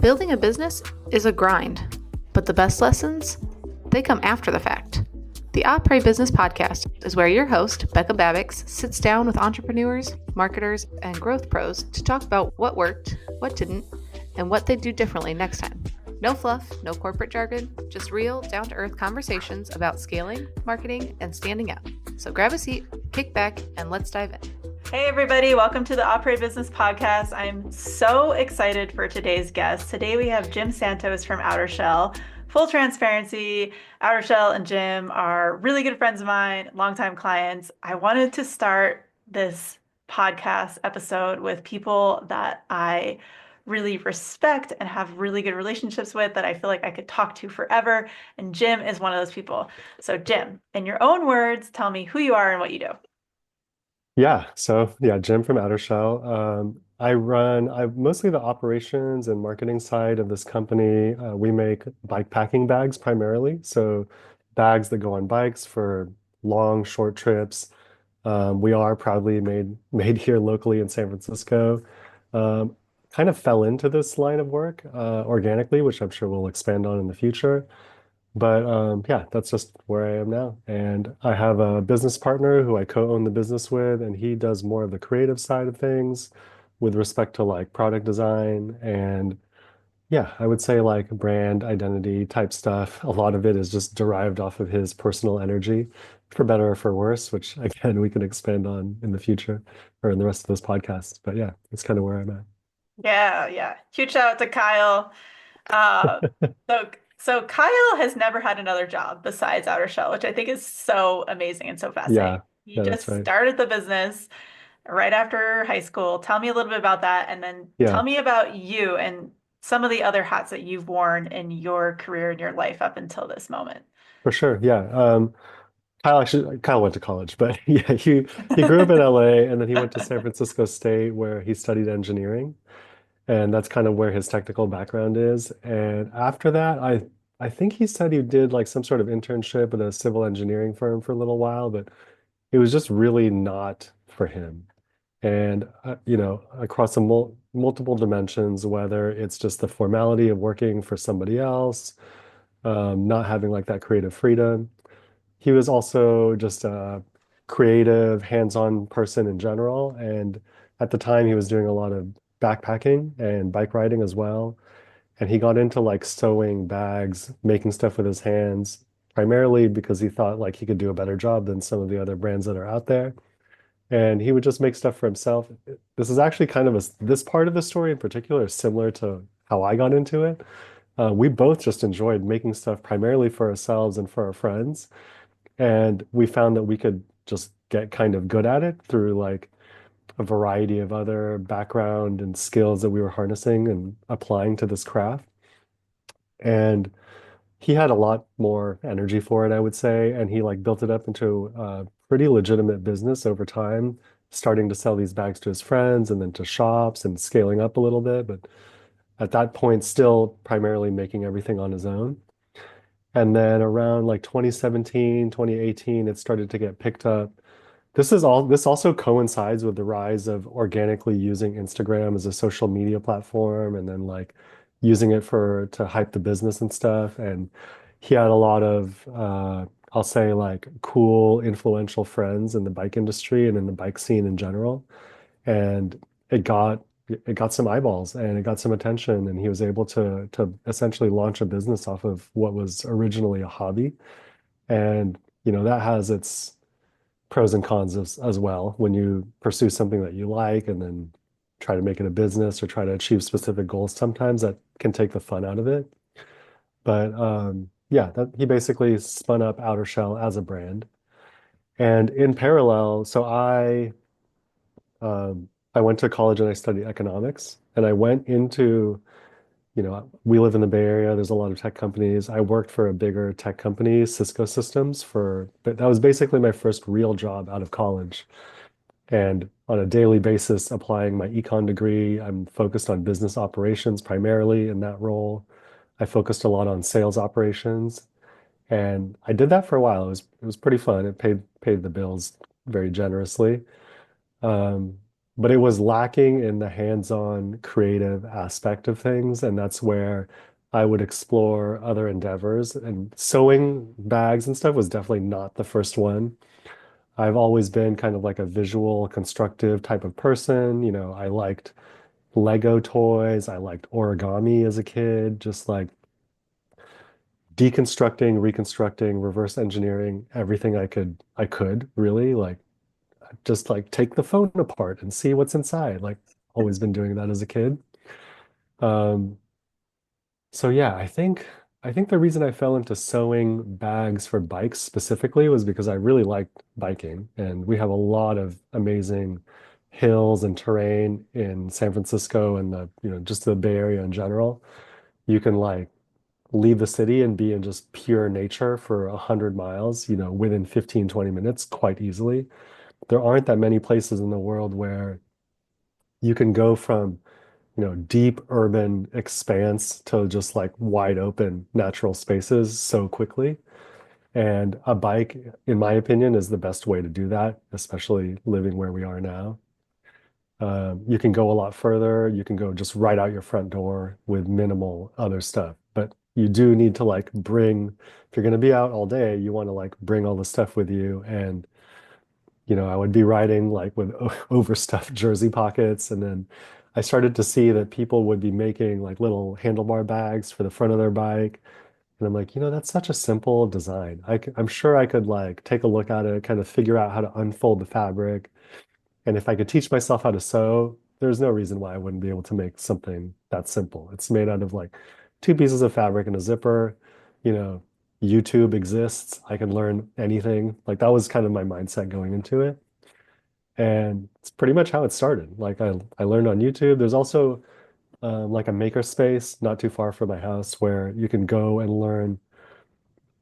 Building a business is a grind, but the best lessons, they come after the fact. The Opry Business Podcast is where your host, Becca Babicz, sits down with entrepreneurs, marketers, and growth pros to talk about what worked, what didn't, and what they'd do differently next time. No fluff, no corporate jargon, just real, down-to-earth conversations about scaling, marketing, and standing out. So grab a seat, kick back, and let's dive in. Hey everybody, welcome to the Opry Business Podcast. I'm so excited for today's guest. Today we have Jim Santos from Outer Shell. Full transparency, Outer Shell and Jim are really good friends of mine, longtime clients. I wanted to start this podcast episode with people that I really respect and have really good relationships with that I feel like I could talk to forever. And Jim is one of those people. So Jim, in your own words, tell me who you are and what you do. Jim from Outer Shell. I'm mostly the operations and marketing side of this company. We make bike packing bags primarily. So bags that go on bikes for long, short trips. We are proudly made here locally in San Francisco. Um, Kind of fell into this line of work organically, which I'm sure we'll expand on in the future. But that's just where I am now. And I have a business partner who I co-own the business with, and he does more of the creative side of things with respect to like product design and yeah, I would say like brand identity type stuff. A lot of it is just derived off of his personal energy, for better or for worse, which again we can expand on in the future or in the rest of this podcast. But yeah, that's kind of where I'm Yeah. Huge shout out to Kyle. Uh, at. so Kyle has never had another job besides Outer Shell, which I think is so amazing and so fascinating. Yeah, He yeah, that's just right. started the business right after high school. Tell me a little bit about that, and then tell Yeah, me about you and some of the other hats that you've worn in your career and your life up until this moment. for sure. Yeah. Kyle went to college, but yeah, he grew up in LA and then he went to San Francisco State where he studied engineering, and that's kind of where his technical background is. And after that, I think he said he did like some sort of internship at a civil engineering firm for a little while, but it was just really not for him. And across the multiple dimensions, whether it's just the formality of working for somebody else, not having like that creative freedom. He was also just a creative, hands-on person in general. And at the time, he was doing a lot of backpacking and bike riding as well. And he got into like sewing bags, making stuff with his hands, primarily because he thought like he could do a better job than some of the other brands that are out there. And he would just make stuff for himself. This is actually kind of this part of the story in particular is similar to how I got into it. We both just enjoyed making stuff primarily for ourselves and for our friends. And we found that we could just get kind of good at it through like a variety of other background and skills that we were harnessing and applying to this craft. And he had a lot more energy for it, I would say. And he like built it up into a pretty legitimate business over time, starting to sell these bags to his friends and then to shops and scaling up a little bit. But at that point, still primarily making everything on his own. And then around like 2017, 2018, it started to get picked up. This also coincides with the rise of organically using Instagram as a social media platform and then like using it for to hype the business and stuff. And he had a lot of I'll say like cool, influential friends in the bike industry and in the bike scene in general. And it got it got some eyeballs and it got some attention, and he was able to essentially launch a business off of what was originally a hobby. And that has its pros and cons as well when you pursue something that you like and then try to make it a business or try to achieve specific goals. Sometimes that can take the fun out of it. But yeah, that he basically spun up Outer Shell as a brand. And in parallel, I went to college and I studied economics, and I went into, we live in the Bay Area. There's a lot of tech companies. I worked for a bigger tech company, Cisco Systems, but that was basically my first real job out of college. And on a daily basis, applying my econ degree, I'm focused on business operations primarily in that role. I focused a lot on sales operations, and I did that for a while. It was pretty fun. It paid the bills very generously. Um, but it was lacking in the hands-on creative aspect of things, and that's where I would explore other endeavors. And sewing bags and stuff was definitely not the first one. I've always been kind of like a visual, constructive type of person. I liked Lego toys. I liked origami as a kid, just like deconstructing, reconstructing, reverse engineering everything I could really like just like take the phone apart and see what's inside. Like always been doing that as a kid. Um, so yeah, I think the reason I fell into sewing bags for bikes specifically was because I really liked biking, and we have a lot of amazing hills and terrain in San Francisco and just the Bay Area in general. You can like leave the city and be in just pure nature for 100 miles, within 15, 20 minutes quite easily. There aren't that many places in the world where you can go from deep urban expanse to just like wide open natural spaces so quickly. And a bike, in my opinion, is the best way to do that, especially living where we are now. You can go a lot further. You can go just right out your front door with minimal other stuff. But you do need to like if you're going to be out all day, you want to like bring all the stuff with you. And I would be riding like with overstuffed jersey pockets. And then I started to see that people would be making like little handlebar bags for the front of their bike. And I'm like, that's such a simple design. I'm sure I could like take a look at it, kind of figure out how to unfold the fabric. And if I could teach myself how to sew, there's no reason why I wouldn't be able to make something that simple. It's made out of like two pieces of fabric and a zipper. You know, YouTube exists. I can learn anything. Like that was kind of my mindset going into it. And it's pretty much how it started. Like I learned on YouTube. There's also like a maker space not too far from my house where you can go and learn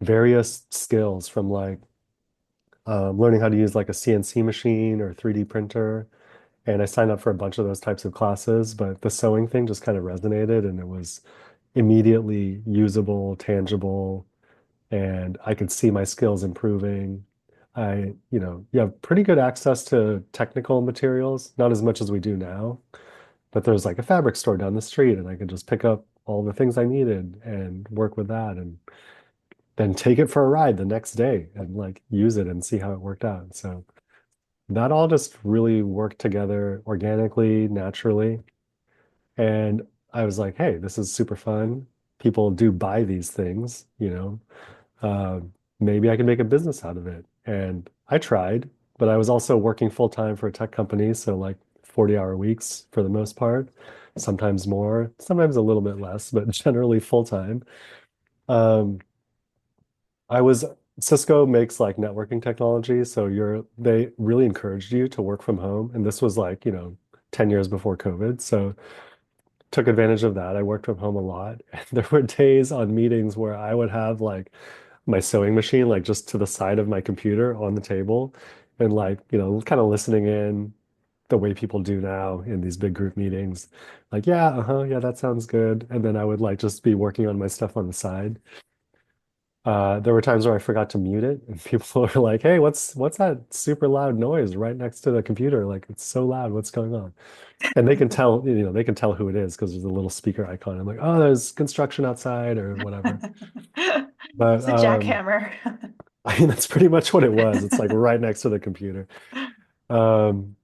various skills from like learning how to use like a CNC machine or 3D printer. And I signed up for a bunch of those types of classes, but the sewing thing just kind of resonated and it was immediately usable, tangible, and I could see my skills improving. You have pretty good access to technical materials, not as much as we do now, but there's like a fabric store down the street and I could just pick up all the things I needed and work with that and then take it for a ride the next day and like use it and see how it worked out. So that all just really worked together organically, naturally. And I was like, hey, this is super fun. People do buy these things. Uh, Maybe I can make a business out of it. And I tried, but I was also working full time for a tech company. So like 40-hour weeks for the most part, sometimes more, sometimes a little bit less, but generally full time. Um, I was Cisco makes like networking technology, so they really encouraged you to work from home. And this was like, 10 years before COVID. So took advantage of that. I worked from home a lot. And there were days on meetings where I would have like my sewing machine like just to the side of my computer on the table and like, kind of listening in the way people do now in these big group meetings. Like, yeah, yeah, that sounds good. And then I would like just be working on my stuff on the side. There were times where I forgot to mute it, and people were like, "Hey, what's that super loud noise right next to the computer? Like, it's so loud. What's going on?" And they can tell, they can tell who it is because there's a little speaker icon. I'm like, "Oh, there's construction outside or whatever." But It's a jackhammer. I mean, that's pretty much what it was. It's like right next to the computer. Um,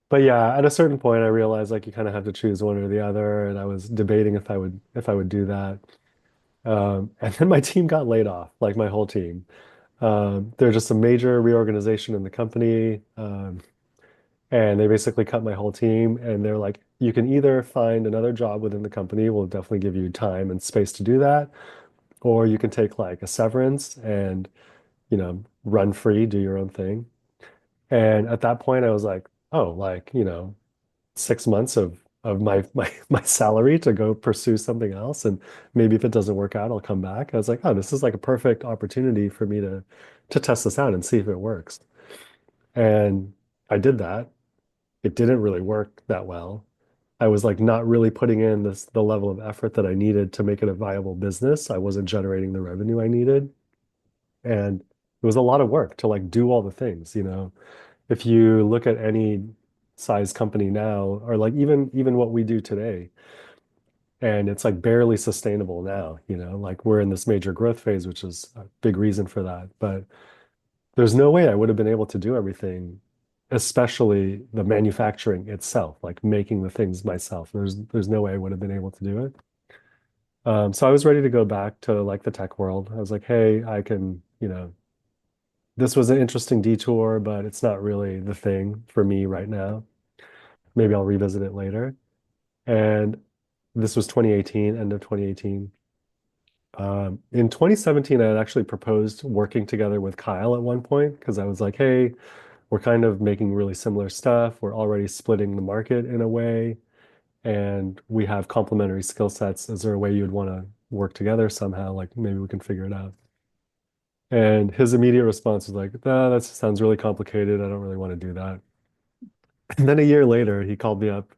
but yeah, at a certain point, I realized like you kind of have to choose one or the other, and I was debating if I would do that. And then my team got laid off, like my whole team. There's just a major reorganization in the company, and they basically cut my whole team. And they're like, you can either find another job within the company, we'll definitely give you time and space to do that, or you can take like a severance and, run free, do your own thing. And at that point, I was like, oh, like, 6 months of my salary to go pursue something else, and maybe if it doesn't work out, I'll come back. I was like, oh, this is like a perfect opportunity for me to test this out and see if it works. And I did that. It didn't really work that well. I was like not really putting in the level of effort that I needed to make it a viable business. I wasn't generating the revenue I needed. And it was a lot of work to like do all the things. If you look at any size company now, or like even what we do today. And it's like barely sustainable now, like we're in this major growth phase, which is a big reason for that. But there's no way I would have been able to do everything, especially the manufacturing itself, like making the things myself. There's no way I would have been able to do it. So I was ready to go back to like the tech world. I was like, hey, I can, this was an interesting detour, but it's not really the thing for me right now. Maybe I'll revisit it later. And this was 2018, end of 2018. In 2017, I had actually proposed working together with Kyle at one point because I was like, hey, we're kind of making really similar stuff. We're already splitting the market in a way, and we have complementary skill sets. Is there a way you'd want to work together somehow? Like maybe we can figure it out. And his immediate response was like, nah, that sounds really complicated. I don't really want to do that. And then a year later, he called me up.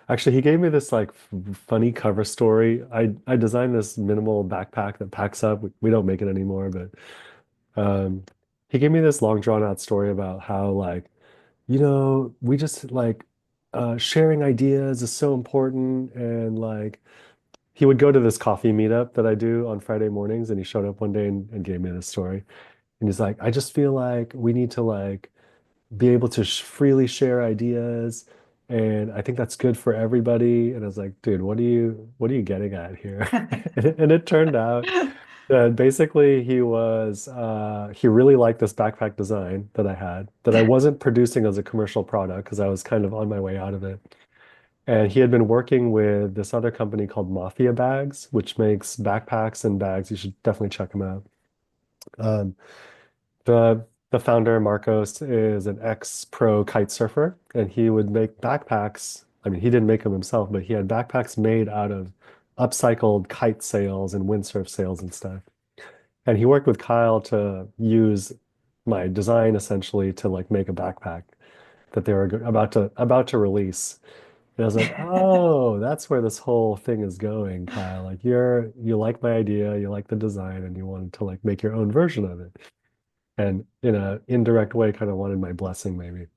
Actually, he gave me this like funny cover story. I designed this minimal backpack that packs up. We don't make it anymore, but um, he gave me this long drawn out story about how like, we just like sharing ideas is so important. And like he would go to this coffee meetup that I do on Friday mornings, and he showed up one day and gave me this story. And he's like, I just feel like we need to like be able to sh freely share ideas, and I think that's good for everybody. And I was like, dude, what are you getting at here? And it turned out that basically he really liked this backpack design that I had that I wasn't producing as a commercial product because I was kind of on my way out of it. And he had been working with this other company called Mafia Bags, which makes backpacks and bags. You should definitely check them out. Um, the the founder, Marcos, is an ex-pro kite surfer, and he would make backpacks. I mean, he didn't make them himself, but he had backpacks made out of upcycled kite sails and windsurf sails and stuff. And he worked with Kyle to use my design essentially to like make a backpack that they were about to release. And I was like, oh, that's where this whole thing is going, Kyle. Like you like my idea, you like the design, and you wanted to like make your own version of it. And in a indirect way, kind of wanted my blessing maybe.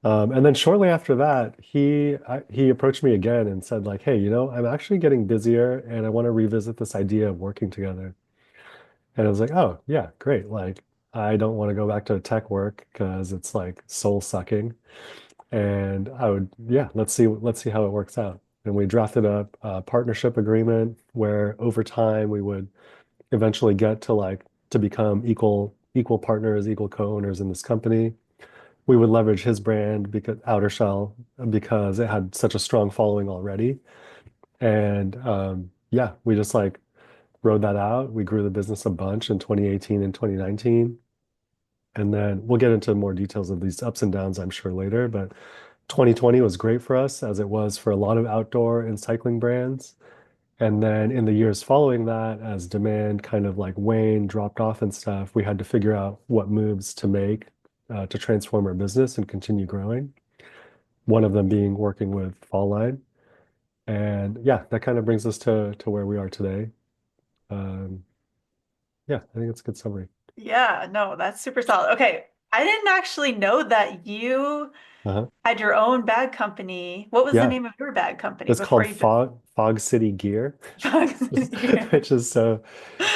And then shortly after that, he approached me again and said like, hey, I'm actually getting busier and I want to revisit this idea of working together. And I was like, oh yeah, great. Like I don't want to go back to tech work because it's like soul sucking. And yeah, let's see how it works out. And we drafted up a partnership agreement where over time we would eventually get to like to become equal partners, equal co-owners in this company. We would leverage his brand because Outer Shell because it had such a strong following already. And yeah, we just like rode that out. We grew the business a bunch in 2018 and 2019. And then we'll get into more details of these ups and downs, I'm sure, later. But 2020 was great for us, as it was for a lot of outdoor and cycling brands. And then in the years following that, as demand kind of like waned, dropped off and stuff, we had to figure out what moves to make to transform our business and continue growing. One of them being working with Fall Line. And yeah, that kind of brings us to where we are today. Um, yeah, I think it's a good summary. Yeah, no, that's super solid. Okay, I didn't actually know that you Uh-huh. had your own bag company. What was the Yeah, name of your bag company it's before called you just Fog City Gear, here? which is so.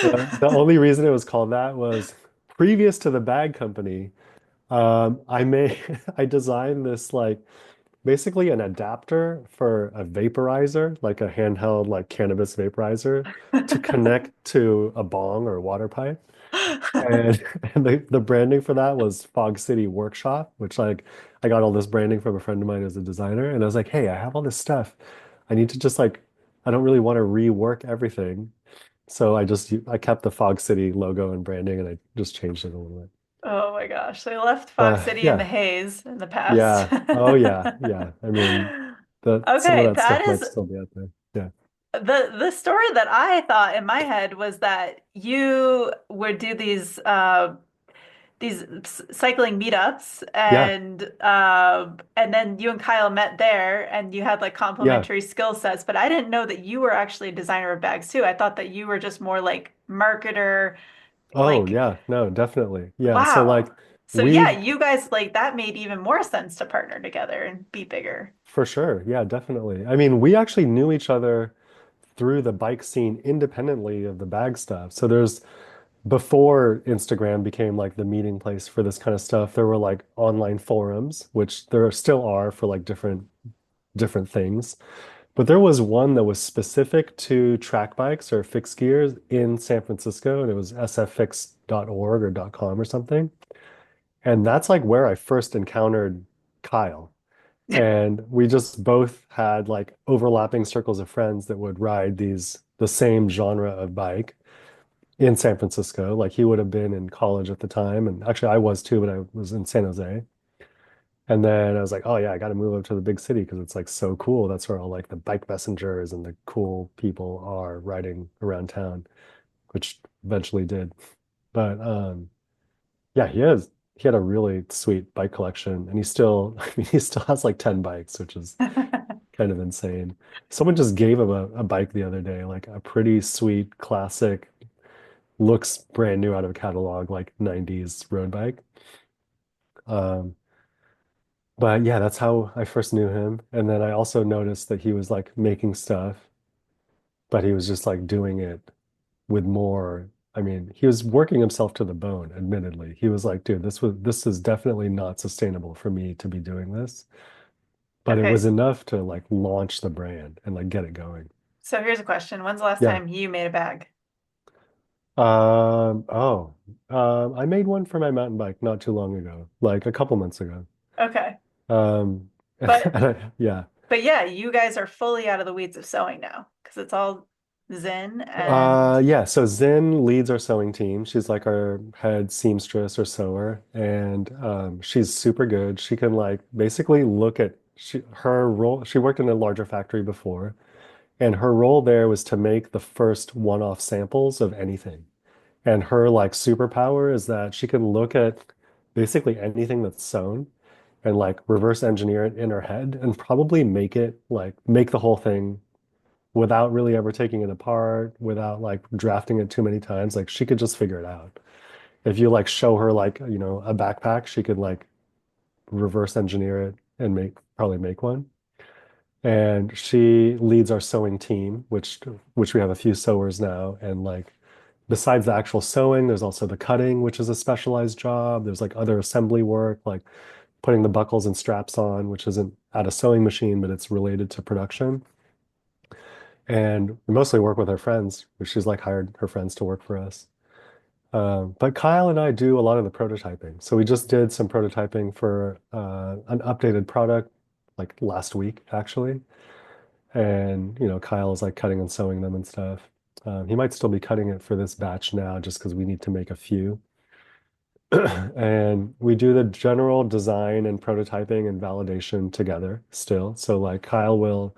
The only reason it was called that was previous to the bag company. I made I designed this like basically an adapter for a vaporizer, like a handheld like cannabis vaporizer to connect to a bong or water pipe. And, and the branding for that was Fog City Workshop, which like I got all this branding from a friend of mine who's a designer. And I was like, hey, I have all this stuff. I need to just like, I don't really want to rework everything. So I kept the Fog City logo and branding and I just changed it a little bit. Oh my gosh. So you left Fox City in the Yeah, haze in the past. yeah. Oh yeah, yeah. I mean, the some of Okay, that that stuff might is still be out there. Yeah. the story that I thought in my head was that you would do these cycling meetups Yeah. and then you and Kyle met there and you had like Yeah. complementary skill sets, but I didn't know that you were actually a designer of bags too. I thought that you were just more like marketer, Oh like yeah. No, definitely. Yeah. So wow. like So yeah, We, you guys like that made even more sense to partner together and be bigger. for sure. Yeah, definitely. I mean, we actually knew each other through the bike scene independently of the bag stuff. So there's before Instagram became like the meeting place for this kind of stuff, there were like online forums, which there still are for like different things. But there was one that was specific to track bikes or fixed gears in San Francisco, and it was sffix.org or .com or something. And that's like where I first encountered Kyle. And we just both had like overlapping circles of friends that would ride the same genre of bike in San Francisco. Like he would have been in college at the time. And actually I was too, but I was in San Jose. And then I was like, oh yeah, I got to move up to the big city because it's like so cool. That's where all like the bike messengers and the cool people are riding around town, which eventually did. But yeah, he had a really sweet bike collection and he still I mean he still has like 10 bikes, which is kind of insane. Someone just gave him a bike the other day, like a pretty sweet classic, looks brand new out of a catalog, like 90s road bike. Um, but yeah, that's how I first knew him. And then I also noticed that he was like making stuff, but he was just like doing it with more. I mean, he was working himself to the bone, admittedly. He was like, dude, this is definitely not sustainable for me to be doing this. But it was Okay, enough to like launch the brand and like get it going. so here's a question. When's the last Yeah. time you made a bag? Oh, I made one for my mountain bike not too long ago, like a couple months ago. Okay. Um, But yeah. but yeah, you guys are fully out of the weeds of sewing now because it's all Zen and Yeah, so Zin leads our sewing team. She's like our head seamstress or sewer, and she's super good. She can like basically look at her role. She worked in a larger factory before, and her role there was to make the first one-off samples of anything. And her like superpower is that she can look at basically anything that's sewn and like reverse engineer it in her head and probably make the whole thing without really ever taking it apart, without like drafting it too many times. Like she could just figure it out. If you like show her like, a backpack, she could like reverse engineer it and probably make one. And she leads our sewing team, which we have a few sewers now. And like besides the actual sewing, there's also the cutting, which is a specialized job. There's like other assembly work, like putting the buckles and straps on, which isn't at a sewing machine, but it's related to production. And we mostly work with her friends. She's like hired her friends to work for us. But Kyle and I do a lot of the prototyping. So we just did some prototyping for an updated product like last week, actually. And, Kyle is like cutting and sewing them and stuff. He might still be cutting it for this batch now just because we need to make a few. And we do the general design and prototyping and validation together still. So like Kyle will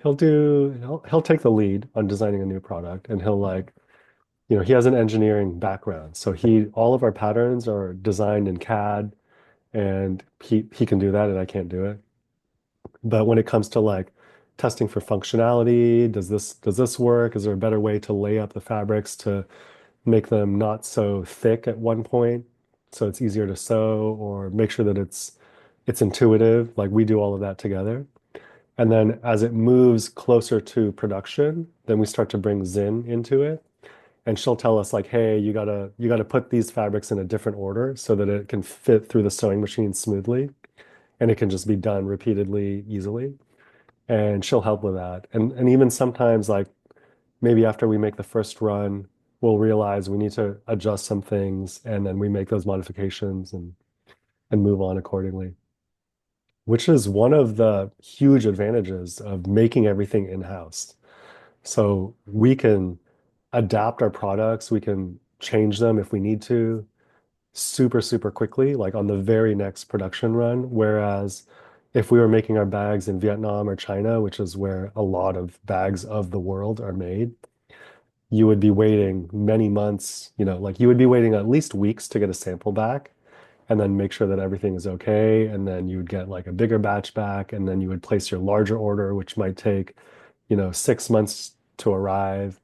he'll take the lead on designing a new product and he'll like, he has an engineering background. So all of our patterns are designed in CAD and he can do that and I can't do it. But when it comes to like testing for functionality, does this work? Is there a better way to lay up the fabrics to make them not so thick at one point so it's easier to sew or make sure that it's intuitive? Like we do all of that together. And then as it moves closer to production, then we start to bring Zin into it. And she'll tell us like, hey, you gotta put these fabrics in a different order so that it can fit through the sewing machine smoothly and it can just be done repeatedly, easily. And she'll help with that. And even sometimes like maybe after we make the first run, we'll realize we need to adjust some things and then we make those modifications and move on accordingly, which is one of the huge advantages of making everything in-house. So we can adapt our products, we can change them if we need to super, super quickly, like on the very next production run. Whereas if we were making our bags in Vietnam or China, which is where a lot of bags of the world are made, you would be waiting many months, like you would be waiting at least weeks to get a sample back and then make sure that everything is okay. And then you would get like a bigger batch back, and then you would place your larger order, which might take, 6 months to arrive.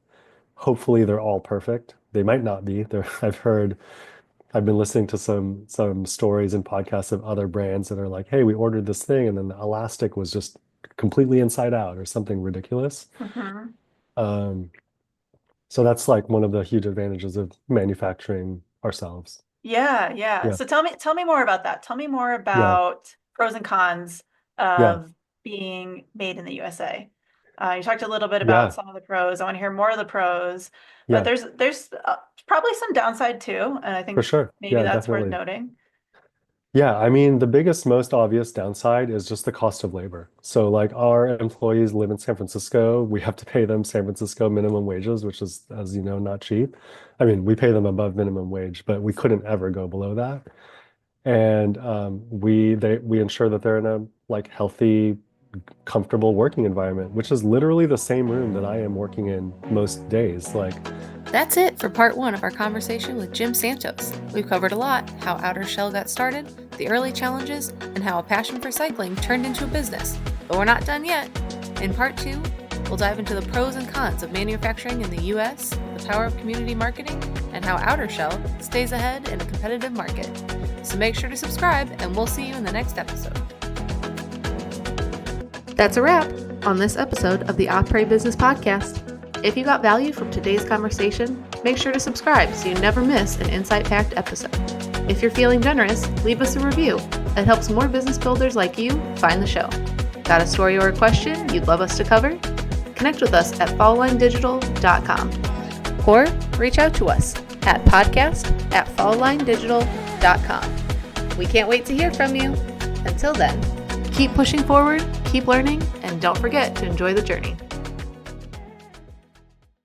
Hopefully they're all perfect. They might not be. I've heard I've been listening to some stories and podcasts of other brands that are like, hey, we ordered this thing and then the elastic was just completely inside out or something ridiculous. Hmm. Um, so that's like one of the huge advantages of manufacturing ourselves. Yeah, yeah. Yeah, So tell me more about that. Tell me more yeah, about pros and cons yeah, of being made in the USA. You talked a little bit about yeah, some of the pros. I want to hear more of the pros, but yeah, there's probably some downside too, and I for think sure. maybe Yeah, that's worth definitely. noting. Yeah, I mean, the biggest, most obvious downside is just the cost of labor. So, like, our employees live in San Francisco. We have to pay them San Francisco minimum wages, which is, as you know, not cheap. I mean, we pay them above minimum wage, but we couldn't ever go below that. And we ensure that they're in a like healthy, comfortable working environment, which is literally the same room that I am working in most days. Like, That's it for part 1 of our conversation with Jim Santos. We've covered a lot: how Outer Shell got started, the early challenges, and how a passion for cycling turned into a business. But we're not done yet. In part 2, we'll dive into the pros and cons of manufacturing in the US, the power of community marketing, and how Outer Shell stays ahead in a competitive market. So make sure to subscribe, and we'll see you in the next episode. That's a wrap on this episode of the Osprey Business Podcast. If you got value from today's conversation, make sure to subscribe so you never miss an insight-packed episode. If you're feeling generous, leave us a review. It helps more business builders like you find the show. Got a story or a question you'd love us to cover? Connect with us at followlinedigital.com or reach out to us at podcast@followlinedigital.com. We can't wait to hear from you. Until then, keep pushing forward, keep learning, and don't forget to enjoy the journey.